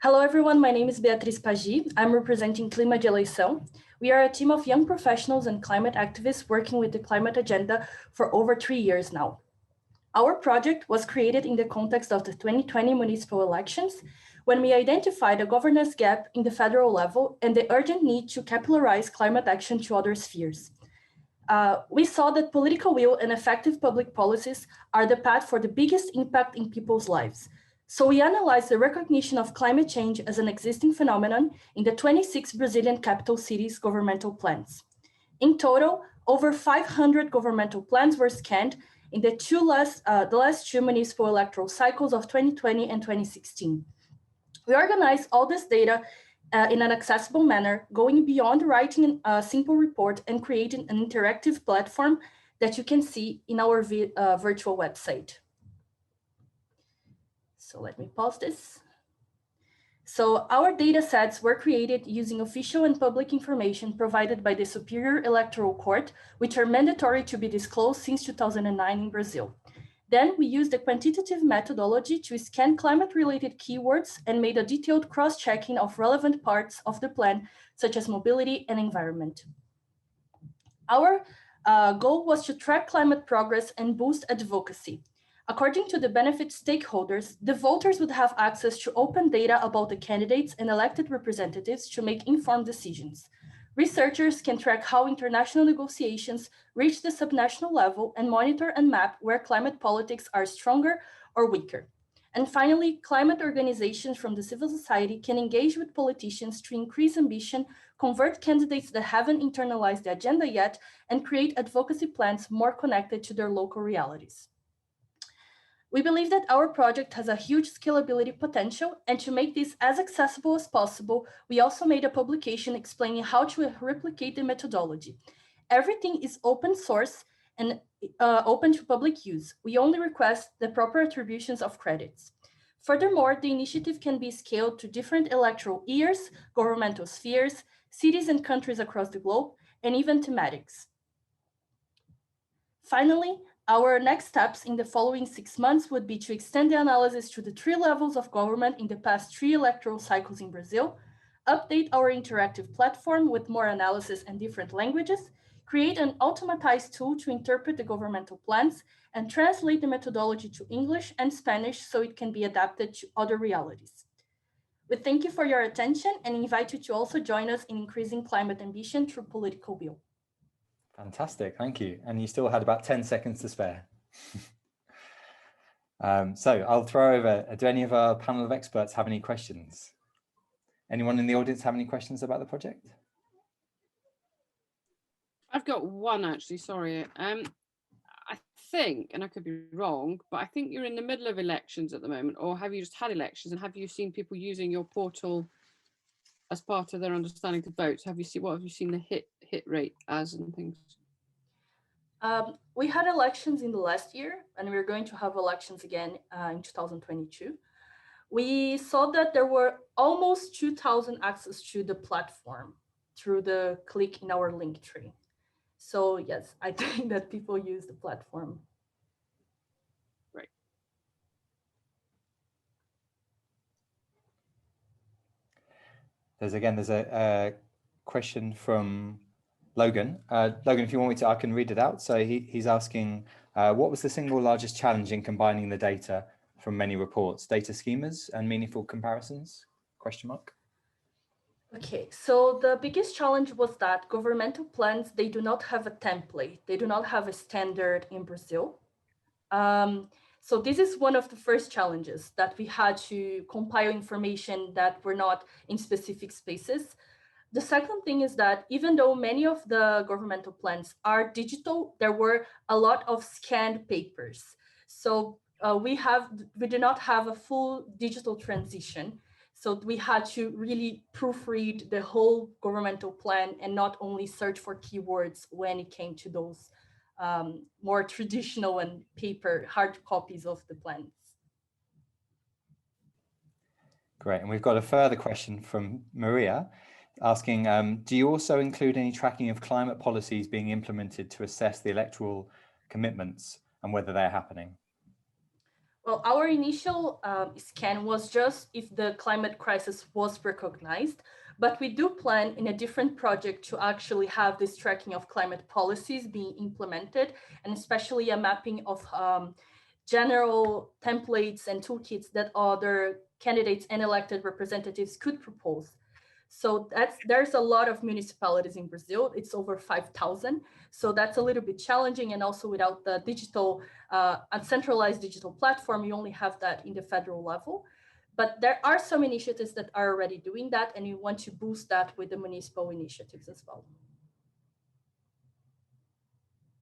Hello everyone, my name is Beatriz Pagi. I'm representing Clima de Eleição. We are a team of young professionals and climate activists working with the climate agenda for over 3 years now. Our project was created in the context of the 2020 municipal elections, when we identified a governance gap in the federal level and the urgent need to capillarize climate action to other spheres. We saw that political will and effective public policies are the path for the biggest impact in people's lives. So we analyzed the recognition of climate change as an existing phenomenon in the 26 Brazilian capital cities' governmental plans. In total, over 500 governmental plans were scanned in the last two municipal electoral cycles of 2020 and 2016. We organized all this data in an accessible manner, going beyond writing a simple report and creating an interactive platform that you can see in our virtual website. So let me pause this. So our data sets were created using official and public information provided by the Superior Electoral Court, which are mandatory to be disclosed since 2009 in Brazil. Then we used a quantitative methodology to scan climate-related keywords and made a detailed cross-checking of relevant parts of the plan, such as mobility and environment. Our goal was to track climate progress and boost advocacy. According to the benefit stakeholders, the voters would have access to open data about the candidates and elected representatives to make informed decisions. Researchers can track how international negotiations reach the subnational level and monitor and map where climate politics are stronger or weaker. And finally, climate organizations from the civil society can engage with politicians to increase ambition, convert candidates that haven't internalized the agenda yet, and create advocacy plans more connected to their local realities. We believe that our project has a huge scalability potential, and to make this as accessible as possible, we also made a publication explaining how to replicate the methodology. Everything is open source and open to public use. We only request the proper attributions of credits. Furthermore, the initiative can be scaled to different electoral years, governmental spheres, cities and countries across the globe, and even thematics. Finally, our next steps in the following 6 months would be to extend the analysis to the 3 levels of government in the past 3 electoral cycles in Brazil, update our interactive platform with more analysis and different languages, create an automatized tool to interpret the governmental plans, and translate the methodology to English and Spanish so it can be adapted to other realities. We thank you for your attention and invite you to also join us in increasing climate ambition through political will. Fantastic, thank you. And you still had about 10 seconds to spare. So I'll throw over, do any of our panel of experts have any questions? Anyone in the audience have any questions about the project? I've got one actually, sorry. I think, and I could be wrong, but I think you're in the middle of elections at the moment, or have you just had elections, and have you seen people using your portal as part of their understanding to vote? Have you seen, what have you seen the hit rate as and things? We had elections in the last year, and we're going to have elections again in 2022. We saw that there were almost 2,000 access to the platform through the click in our link tree. So yes, I think that people use the platform. Right. There's a question from Logan. Logan, if you want me to, I can read it out. So he's asking, what was the single largest challenge in combining the data from many reports, data schemas and meaningful comparisons? Question mark. Okay, so the biggest challenge was that governmental plans, they do not have a template. They do not have a standard in Brazil. So this is one of the first challenges, that we had to compile information that were not in specific spaces. The second thing is that even though many of the governmental plans are digital, there were a lot of scanned papers. So we do not have a full digital transition. So we had to really proofread the whole governmental plan and not only search for keywords when it came to those more traditional and paper hard copies of the plans. Great, and we've got a further question from Maria asking, do you also include any tracking of climate policies being implemented to assess the electoral commitments and whether they're happening? Well, our initial scan was just if the climate crisis was recognized, but we do plan in a different project to actually have this tracking of climate policies being implemented, and especially a mapping of general templates and toolkits that other candidates and elected representatives could propose. So there's a lot of municipalities in Brazil. It's over 5,000. So that's a little bit challenging. And also without the digital, a centralized digital platform, you only have that in the federal level. But there are some initiatives that are already doing that, and we want to boost that with the municipal initiatives as well.